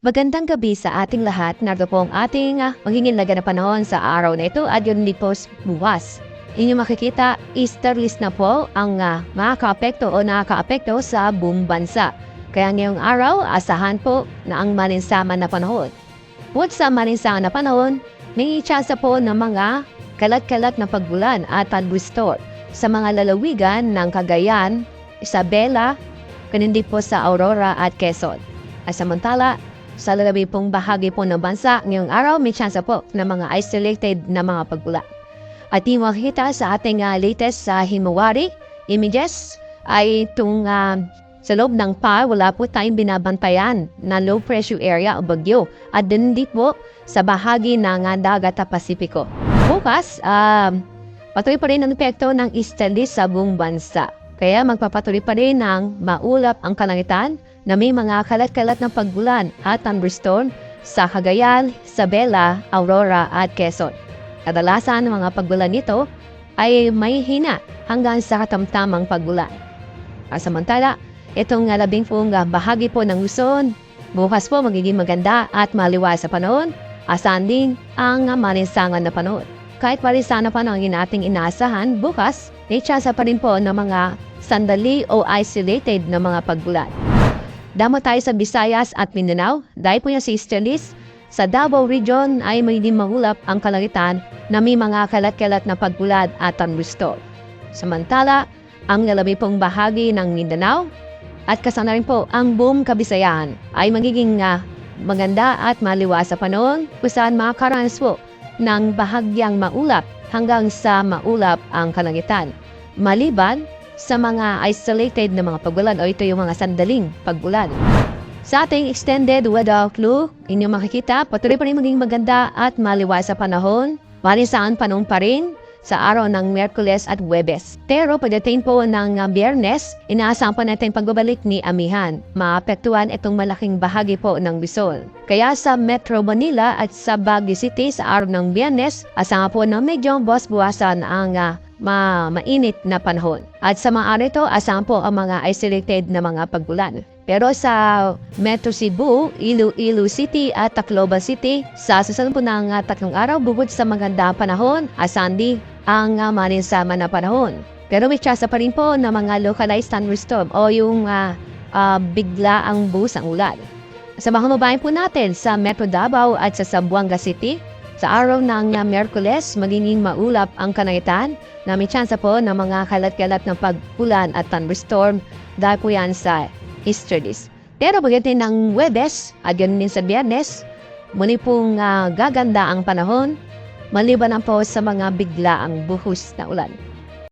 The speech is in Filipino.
Magandang gabi sa ating lahat. Narito po ang ating maghingilaga na panahon sa araw na ito at yun din po buwas. Inyong makikita, Easter list na po ang makaka-apekto o nakaka-apekto sa buong bansa. Kaya ngayong araw, asahan po na ang malinsangan na panahon. Bukod sa malinsangan na panahon, may tsansa po ng mga kalat-kalat na pagbulan at thunderstorm sa mga lalawigan ng Cagayan, Isabela, kanindi po sa Aurora at Quezon. At samantala, sa lalawi pong bahagi po ng bansa, ngayong araw may tsansa po ng mga isolated na mga pagbulan. At yung makikita sa ating latest sa Himawari images ay itong sa loob ng PAR, wala po tayong binabantayan na low pressure area o bagyo. At din po sa bahagi ng dagat at Pasipiko. Bukas, patuloy pa rin ang epekto ng easterlies sa buong bansa. Kaya magpapatuloy pa rin ng maulap ang kalangitan na may mga kalat-kalat na pagbulan at thunderstorm sa Cagayan, Isabela, Aurora at Quezon. Kadalasan ng mga pagbulan nito ay may hina hanggang sa katamtamang pagbulan. Samantala, itong labing pong bahagi po ng Luzon, bukas po magiging maganda at maliwas sa panahon, asahan din ang malinsangan na panahon. Kahit malinsangan na panahon ang ating inaasahan, bukas, may tsansa pa rin po ng mga sandali o isolated na mga pagbulan. Damo tayo sa Visayas at Mindanao dahil po yung sa easterlies. Sa Davao Region ay magiging maulap ang kalangitan na may mga kalat-kalat na pagbulan at thunderstorm. Samantala, ang lalabing pong bahagi ng Mindanao at kasama rin po ang buong Kabisayan ay magiging maganda at maliwas sa panahon kung saan makakaranas po ng bahagyang maulap hanggang sa maulap ang kalangitan. Maliban sa mga isolated na mga pagbulan o ito yung mga sandaling pagbulan. Sa ating extended weather outlook, inyong makikita, patuloy pa rin maging maganda at maliwas sa panahon. Malinsangan panahon pa rin sa araw ng Miyerkules at Huwebes. Pero pagdating po ng Biyernes, inaasahan pa natin pagbabalik ni Amihan. Maapektuhan itong malaking bahagi po ng Luzon. Kaya sa Metro Manila at sa Baguio City sa araw ng Biyernes, asahan po na medyo buwas-buwasan ang mainit na panahon. At sa mga araw ito, asahan po ang mga isolated na mga pagbulan. Pero sa Metro Cebu, Iloilo City at Tacloban City, sa susunod po ng 3 araw, bukod sa magandang panahon, asahan din ang malinsangan na panahon. Pero may tsansa pa rin po na mga localized thunderstorm o yung bigla ang buhos ang ulan. Sa mga mabayan po natin sa Metro Davao at sa Zamboanga City, sa araw ng Miyerkules, magiging maulap ang kalangitan na may tsansa po ng mga kalat-kalat na pagbulan at thunderstorm dahil po yan sa easterlies. Pero pagdating ng Huwebes at ganoon din sa Biyernes, muli pong gaganda ang panahon, maliban na po sa mga biglaang buhos na ulan.